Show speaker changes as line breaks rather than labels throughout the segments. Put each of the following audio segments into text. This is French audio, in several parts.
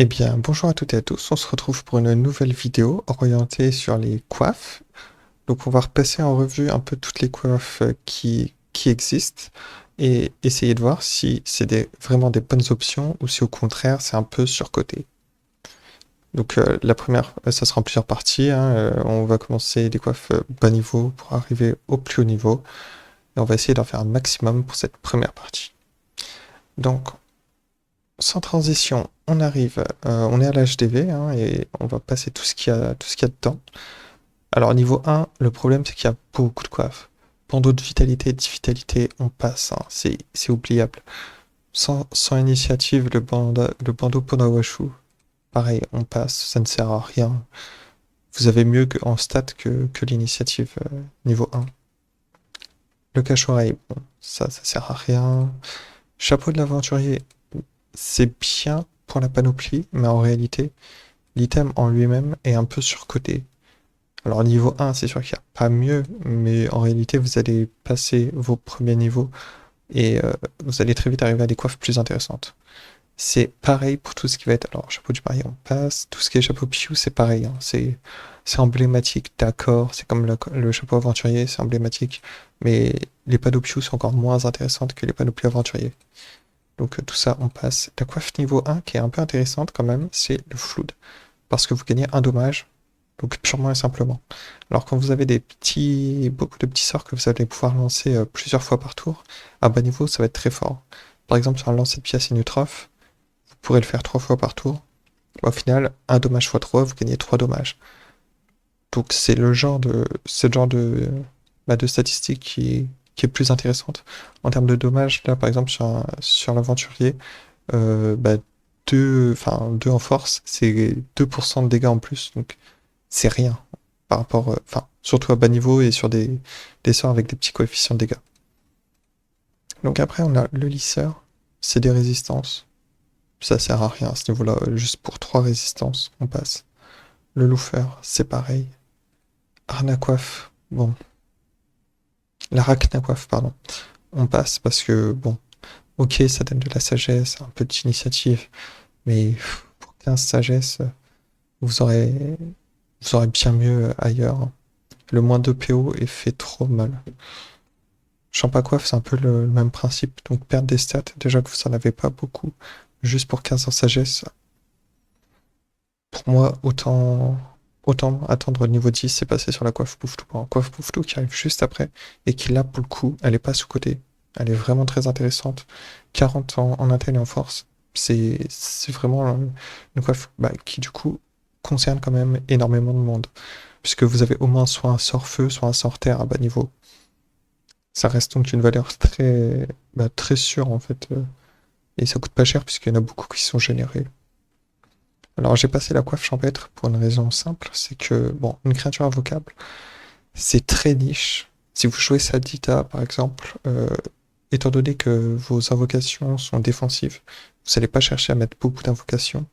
Eh bien, bonjour à toutes et à tous. On se retrouve pour une nouvelle vidéo orientée sur les coiffes. Donc, on va repasser en revue un peu toutes les coiffes qui existent et essayer de voir si c'est vraiment des bonnes options ou si au contraire c'est un peu surcoté. Donc, la première, ça sera en plusieurs parties, hein. On va commencer des coiffes bas niveau pour arriver au plus haut niveau et on va essayer d'en faire un maximum pour cette première partie. Donc, sans transition, on arrive, on est à l'HDV hein, et on va passer tout ce qu'il y a dedans. Alors niveau 1, le problème c'est qu'il y a beaucoup de coiffes. Bandeau de vitalité, de vitalité, on passe, hein, c'est oubliable. Sans initiative, le bandeau Ponawashu, pareil, on passe, ça ne sert à rien. Vous avez mieux en stats que l'initiative niveau 1. Le cache-oreille, bon, ça sert à rien. Chapeau de l'aventurier, c'est bien pour la panoplie, mais en réalité, l'item en lui-même est un peu surcoté. Alors niveau 1, c'est sûr qu'il n'y a pas mieux, mais en réalité, vous allez passer vos premiers niveaux et vous allez très vite arriver à des coiffes plus intéressantes. C'est pareil pour tout ce qui va être... Alors, chapeau du marié, on passe. Tout ce qui est chapeau piou, c'est pareil, hein. C'est emblématique, d'accord. C'est comme le chapeau aventurier, c'est emblématique. Mais les panneaux piou sont encore moins intéressantes que les panoplies aventuriers. Donc tout ça, on passe. La coiffe niveau 1, qui est un peu intéressante quand même, c'est le flood. Parce que vous gagnez un dommage, donc purement et simplement. Alors quand vous avez beaucoup de petits sorts que vous allez pouvoir lancer plusieurs fois par tour, à bas niveau, ça va être très fort. Par exemple, sur un lancer de pièce inutroph, vous pourrez le faire 3 fois par tour. Au final, un dommage x 3, vous gagnez 3 dommages. Donc c'est le genre de statistique qui est plus intéressante. En termes de dommages, là par exemple sur l'aventurier, bah, 2 en force, c'est 2% de dégâts en plus, donc c'est rien par rapport, enfin, surtout à bas niveau et sur des sorts avec des petits coefficients de dégâts. Donc après, on a le lisseur, c'est des résistances. Ça sert à rien à ce niveau-là, juste pour 3 résistances, on passe. Le loofeur, c'est pareil. Arnacoif, bon, l'arachnacoif, pardon. On passe parce que, bon, ok, ça donne de la sagesse, un peu d'initiative, mais pour 15 sagesse, vous aurez, vous aurez bien mieux ailleurs. Le moins de PO est fait trop mal. Champacoif, c'est un peu le même principe, donc perdre des stats, déjà que vous en avez pas beaucoup, juste pour 15 en sagesse. Pour moi, autant attendre le niveau 10 et passer sur la coiffe Pouftou. Coiffe Pouftou qui arrive juste après, et qui là, pour le coup, elle est pas sous-cotée. Elle est vraiment très intéressante. 40 en intel et en force, c'est vraiment une coiffe bah, qui du coup concerne quand même énormément de monde. Puisque vous avez au moins soit un sort feu, soit un sort terre à bas niveau. Ça reste donc une valeur très sûre en fait. Et ça coûte pas cher puisqu'il y en a beaucoup qui sont générés. Alors j'ai passé la coiffe champêtre pour une raison simple, c'est que, bon, une créature invocable, c'est très niche. Si vous jouez Sadita par exemple, étant donné que vos invocations sont défensives, vous n'allez pas chercher à mettre beaucoup d'invocations.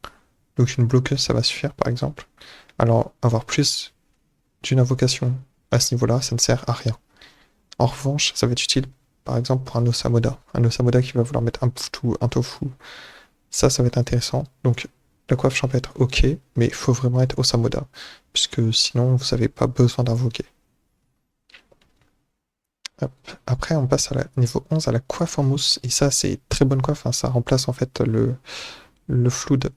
Donc une bloqueuse, ça va suffire par exemple. Alors avoir plus d'une invocation à ce niveau-là, ça ne sert à rien. En revanche, ça va être utile, par exemple, pour un Osamoda. Un Osamoda qui va vouloir mettre un Pftou, un Tofu. Ça va être intéressant. Donc, la coiffe champêtre, ok, mais il faut vraiment être Osamoda. Puisque sinon, vous n'avez pas besoin d'invoquer. Hop. Après, on passe à la niveau 11, à la coiffe en mousse. Et ça, c'est très bonne coiffe, hein. Ça remplace en fait le flood.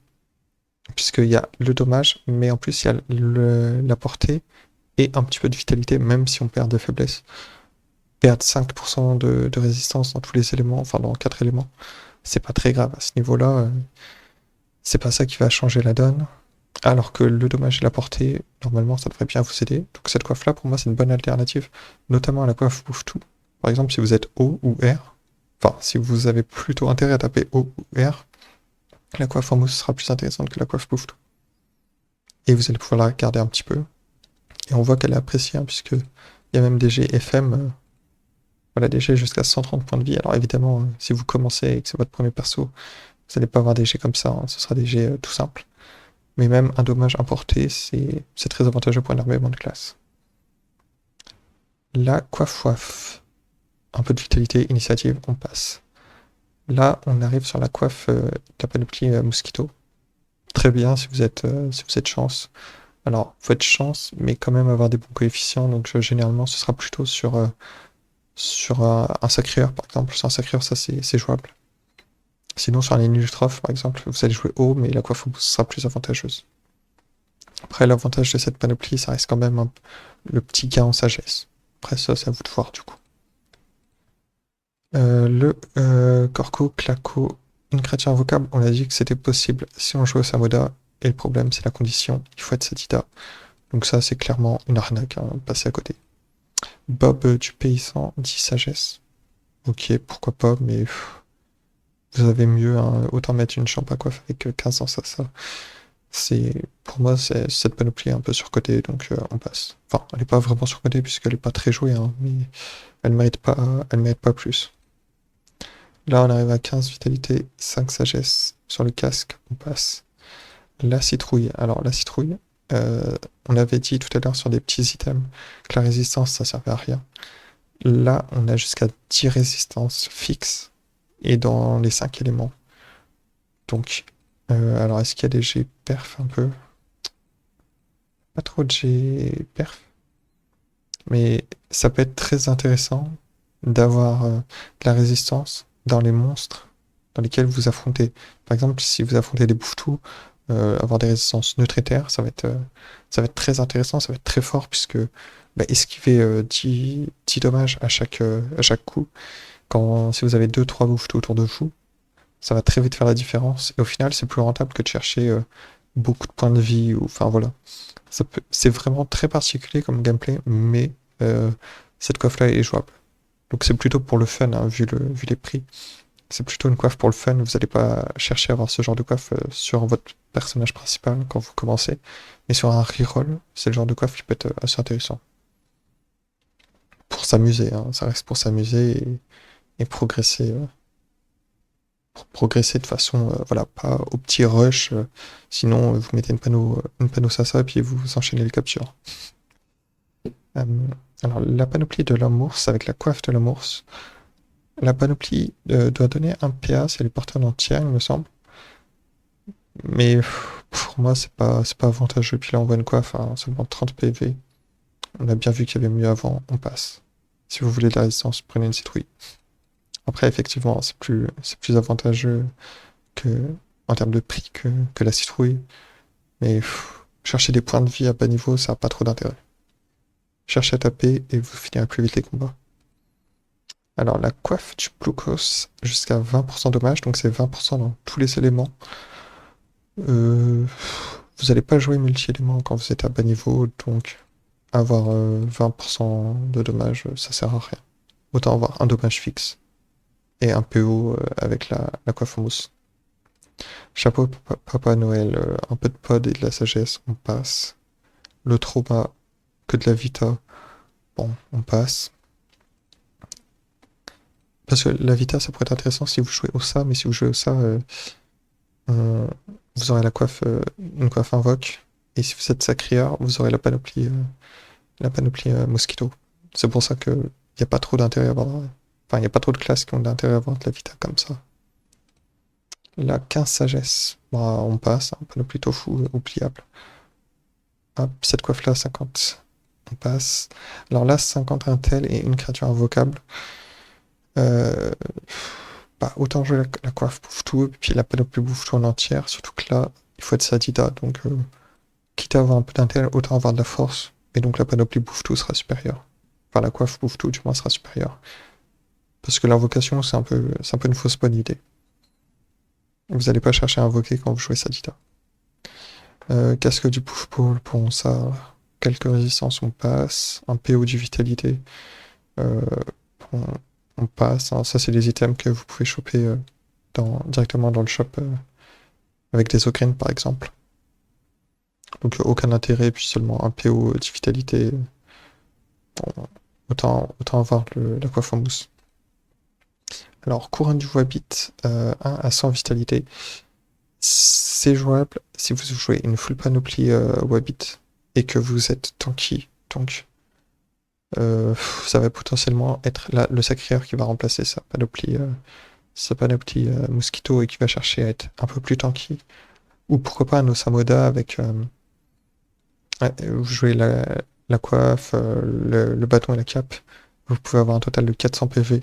Puisqu'il y a le dommage, mais en plus, il y a la portée et un petit peu de vitalité, même si on perd de faiblesse. Perdre 5% de résistance dans tous les éléments, enfin dans 4 éléments, c'est pas très grave à ce niveau-là. C'est pas ça qui va changer la donne. Alors que le dommage et la portée, normalement, ça devrait bien vous aider. Donc cette coiffe-là, pour moi, c'est une bonne alternative, notamment à la coiffe Bouffe-Tout. Par exemple, si vous êtes O ou R, enfin, si vous avez plutôt intérêt à taper O ou R, la coiffe en mousse sera plus intéressante que la coiffe Bouffe-Tout. Et vous allez pouvoir la garder un petit peu. Et on voit qu'elle est appréciée, hein, puisque il y a même des GFM, voilà, des G jusqu'à 130 points de vie. Alors évidemment, si vous commencez et que c'est votre premier perso, vous n'allez pas avoir des G comme ça, hein, ce sera des G tout simples. Mais même un dommage importé, c'est très avantageux pour énormément de classes. La coiffe-waf. Un peu de vitalité, initiative, on passe. Là, on arrive sur la coiffe de la panoplie Mosquito. très bien si vous êtes chance. Alors, faut être chance, mais quand même avoir des bons coefficients. Donc, généralement, ce sera plutôt sur un sacreur, par exemple. Sur un sacreur, ça, c'est jouable. Sinon, sur un Lilithrof, par exemple, vous allez jouer haut, mais la coiffe au boost sera plus avantageuse. Après, l'avantage de cette panoplie, ça reste quand même le petit gain en sagesse. Après, ça, c'est à vous de voir, du coup. Corco, Claco, une créature invocable, on a dit que c'était possible si on jouait au Samoda. Et le problème, c'est la condition, il faut être Satida. Donc ça, c'est clairement une arnaque, hein, passer à côté. Bob du paysan, 10 sagesse. Ok, pourquoi pas, mais vous avez mieux, hein, autant mettre une chambre à coiffe avec 15 ans, ça. Pour moi, cette panoplie est un peu surcotée, donc on passe. Enfin, elle n'est pas vraiment surcotée puisqu'elle n'est pas très jouée, hein, mais elle mérite pas plus. Là, on arrive à 15 vitalité, 5 sagesse. Sur le casque, on passe. La citrouille. Alors, la citrouille, on avait dit tout à l'heure sur des petits items que la résistance, ça servait à rien. Là, on a jusqu'à 10 résistances fixes et dans les 5 éléments. Donc, alors est-ce qu'il y a des G perf un peu? Pas trop de G perf, mais ça peut être très intéressant d'avoir de la résistance dans les monstres dans lesquels vous affrontez. Par exemple, si vous affrontez des bouffetous, avoir des résistances neutres-éthers, ça va être très intéressant, ça va être très fort puisque bah, esquiver 10 dommages à chaque coup, si vous avez deux trois bouffetous autour de vous, ça va très vite faire la différence. Et au final, c'est plus rentable que de chercher beaucoup de points de vie. Enfin voilà. C'est vraiment très particulier comme gameplay, mais cette coiffe-là est jouable. Donc c'est plutôt pour le fun, hein, vu les prix. C'est plutôt une coiffe pour le fun. Vous n'allez pas chercher à avoir ce genre de coiffe sur votre personnage principal quand vous commencez. Mais sur un reroll, c'est le genre de coiffe qui peut être assez intéressant. Pour s'amuser, hein, ça reste pour s'amuser et progresser. Pour progresser de façon, voilà, pas au petit rush. Sinon, vous mettez une panneau Sasa et puis vous enchaînez les captures. Euh, alors, la panoplie de l'amours avec la coiffe de l'amours. La panoplie doit donner un PA si elle est portée en entière, il me semble. Mais pour moi, c'est pas avantageux. Puis là, on voit une coiffe à seulement 30 PV. On a bien vu qu'il y avait mieux avant, on passe. Si vous voulez de la résistance, prenez une citrouille. Après, effectivement, c'est plus avantageux que, en termes de prix que la citrouille. Mais chercher des points de vie à bas niveau, ça n'a pas trop d'intérêt. Cherchez à taper et vous finirez plus vite les combats. Alors, la coiffe du Blukos, jusqu'à 20% dommage, donc c'est 20% dans tous les éléments. Vous n'allez pas jouer multi-éléments quand vous êtes à bas niveau, donc avoir 20% de dommage, ça sert à rien. Autant avoir un dommage fixe et un PO avec la coiffe en mousse. Chapeau Papa Noël, un peu de pod et de la sagesse, on passe. Le trauma, que de la vita, bon, on passe. Parce que la vita, ça pourrait être intéressant si vous jouez au ça, mais si vous jouez au ça, on- vous aurez une coiffe invoque. Et si vous êtes sacrière, vous aurez la panoplie mosquito. C'est pour ça qu'il n'y a pas trop d'intérêt à avoir. Enfin, il n'y a pas trop de classes qui ont d'intérêt à avoir de la vita comme ça. La 15 sagesse, bah, on passe, un panoplie tofu oubliable. Hop, cette coiffe-là, 50, on passe. Alors là, 50 intel et une créature invocable. Euh, Bah, autant jouer la coiffe bouffe tout, et puis la panoplie bouffe tout en entière, surtout que là, il faut être Sadida, donc quitte à avoir un peu d'intel, autant avoir de la force, et donc la panoplie bouffe tout sera supérieure. Enfin, la coiffe bouffe tout, du moins, sera supérieure. Parce que l'invocation, c'est un peu une fausse bonne idée. Vous n'allez pas chercher à invoquer quand vous jouez Sadida. Casque du pouf-poule, pour ça, quelques résistances, on passe. Un PO du vitalité, euh, on, on passe. Hein. Ça, c'est des items que vous pouvez choper directement dans le shop avec des ocarines, par exemple. Donc aucun intérêt, puis seulement un PO de vitalité. Bon, autant avoir la coiffe en mousse. Alors, couronne du Wabbit, 1 à 100 vitalité. C'est jouable si vous jouez une full panoplie Wabbit et que vous êtes tanky. Donc, ça va potentiellement être le sacrière qui va remplacer sa panoplie Mosquito et qui va chercher à être un peu plus tanky. Ou pourquoi pas un Osamoda avec... ouais, vous jouez la coiffe, le bâton et la cape. Vous pouvez avoir un total de 400 PV.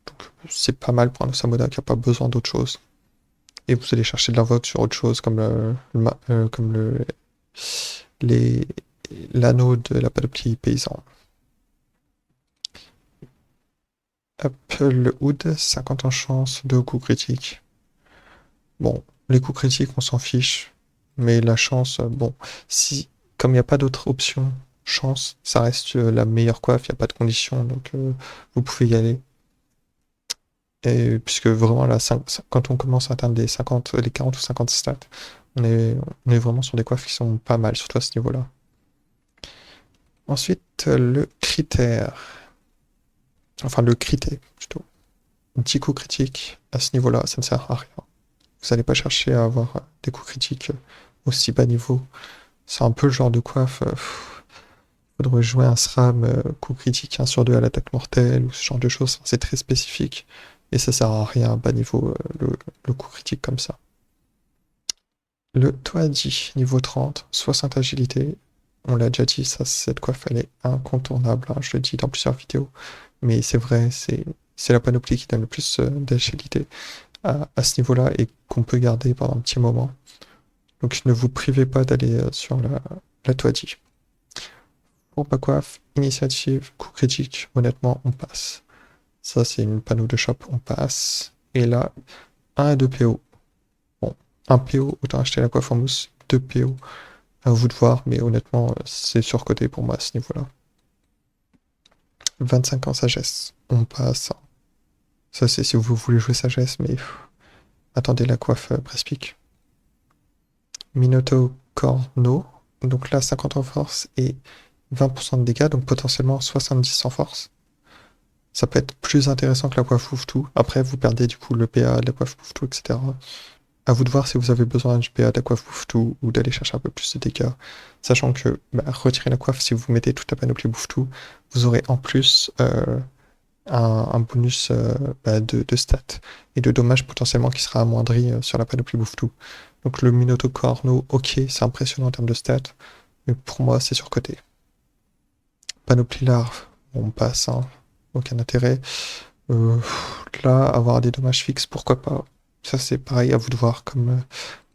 Donc c'est pas mal pour un Osamoda qui n'a pas besoin d'autre chose. Et vous allez chercher de l'invoque sur autre chose comme comme les l'anneau de la panoplie paysan. Hop, le Hood, 50 en chance, 2 coups critiques. Bon, les coups critiques, on s'en fiche. Mais la chance, bon, si, comme il n'y a pas d'autre option, chance, ça reste la meilleure coiffe, il n'y a pas de condition, donc vous pouvez y aller. Et puisque vraiment, quand on commence à atteindre les 40 ou 50 stats, on est vraiment sur des coiffes qui sont pas mal, surtout à ce niveau-là. Ensuite, le critère. Enfin, le crité, plutôt. Un petit coup critique, à ce niveau-là, ça ne sert à rien. Vous n'allez pas chercher à avoir des coups critiques aussi bas niveau. C'est un peu le genre de coiffe. Faudrait jouer un SRAM coup critique 1 sur 2 à l'attaque mortelle ou ce genre de choses. C'est très spécifique et ça sert à rien à bas niveau le coup critique comme ça. Le Toadi, niveau 30, 60 agilité. On l'a déjà dit, ça, cette coiffe, elle est incontournable. Hein, je le dis dans plusieurs vidéos. Mais c'est vrai, c'est la panoplie qui donne le plus d'agilité à ce niveau-là et qu'on peut garder pendant un petit moment. Donc ne vous privez pas d'aller sur la Toadi. Pour ma coiffe, initiative, coup critique, honnêtement, on passe. Ça, c'est une panneau de shop, on passe. Et là, 1 et 2 PO. Bon, 1 PO, autant acheter la coiffe en mousse. 2 PO, à vous de voir, mais honnêtement, c'est surcoté pour moi à ce niveau-là. 25 ans sagesse, on passe. Ça, c'est si vous voulez jouer sagesse, mais attendez la coiffe Prespic. Minotaur Corno, donc là, 50 en force et 20% de dégâts, donc potentiellement 70 en force. Ça peut être plus intéressant que la coiffe Fouftou. Après, vous perdez du coup le PA de la coiffe Fouftou, etc. À vous de voir si vous avez besoin du PA de la coiffe Fouftou ou d'aller chercher un peu plus de dégâts. Sachant que retirer la coiffe, si vous mettez toute la panoplie Fouftou, vous aurez en plus un bonus de stats et de dommages potentiellement qui sera amoindri sur la panoplie Fouftou. Donc le Minotaur Corno, ok, c'est impressionnant en termes de stats, mais pour moi, c'est surcoté. Panoplie larve, on passe, hein, aucun intérêt. Là, avoir des dommages fixes, pourquoi pas. Ça, c'est pareil, à vous de voir.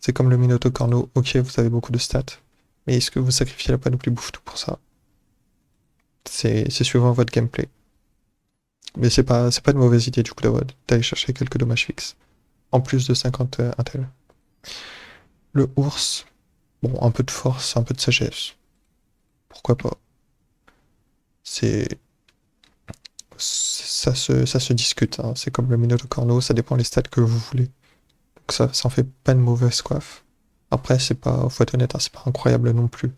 C'est comme le Minotaur Corno. Ok, vous avez beaucoup de stats. Mais est-ce que vous sacrifiez la panoplie bouffe tout pour ça? C'est suivant votre gameplay. Mais c'est pas une mauvaise idée, du coup, d'aller chercher quelques dommages fixes. En plus de 50 intel. Le ours, bon, un peu de force, un peu de sagesse. Pourquoi pas? C'est ça se discute, hein. C'est comme le Minotaur Corno, ça dépend les stats que vous voulez. Donc ça en fait pas une mauvaise coiffe. Après, faut être honnête, hein, c'est pas incroyable non plus.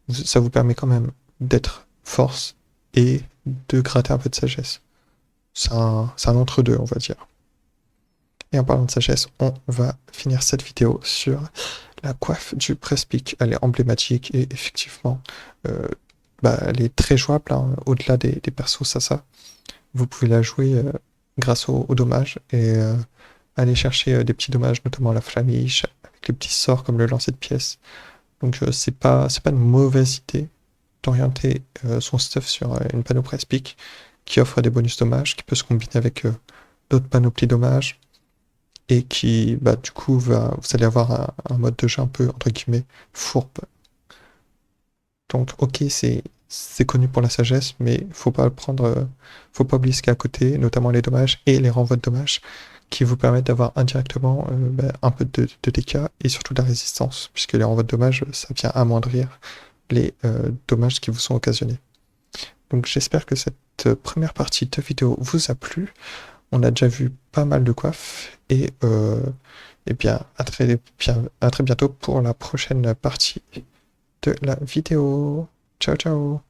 Ça vous permet quand même d'être force et de gratter un peu de sagesse. C'est un entre-deux, on va dire. Et en parlant de sagesse, on va finir cette vidéo sur la coiffe du Prespic. Elle est emblématique et effectivement, elle est très jouable, hein, au-delà des persos Sasa. Vous pouvez la jouer grâce au dommage et aller chercher des petits dommages, notamment la flamiche, avec les petits sorts comme le lancer de pièces. Donc c'est pas une mauvaise idée d'orienter son stuff sur une panneau Prespic qui offre des bonus dommages, qui peut se combiner avec d'autres panoplies dommages et qui, du coup, vous allez avoir un mode de jeu un peu, entre guillemets, fourbe. Donc, ok, c'est connu pour la sagesse, mais faut pas faut pas oublier ce qu'il y a à côté, notamment les dommages et les renvois de dommages, qui vous permettent d'avoir indirectement un peu de dégâts et surtout de la résistance, puisque les renvois de dommages, ça vient amoindrir les dommages qui vous sont occasionnés. Donc j'espère que cette première partie de vidéo vous a plu. On a déjà vu pas mal de coiffes et bien à très bientôt pour la prochaine partie de la vidéo. Ciao ciao.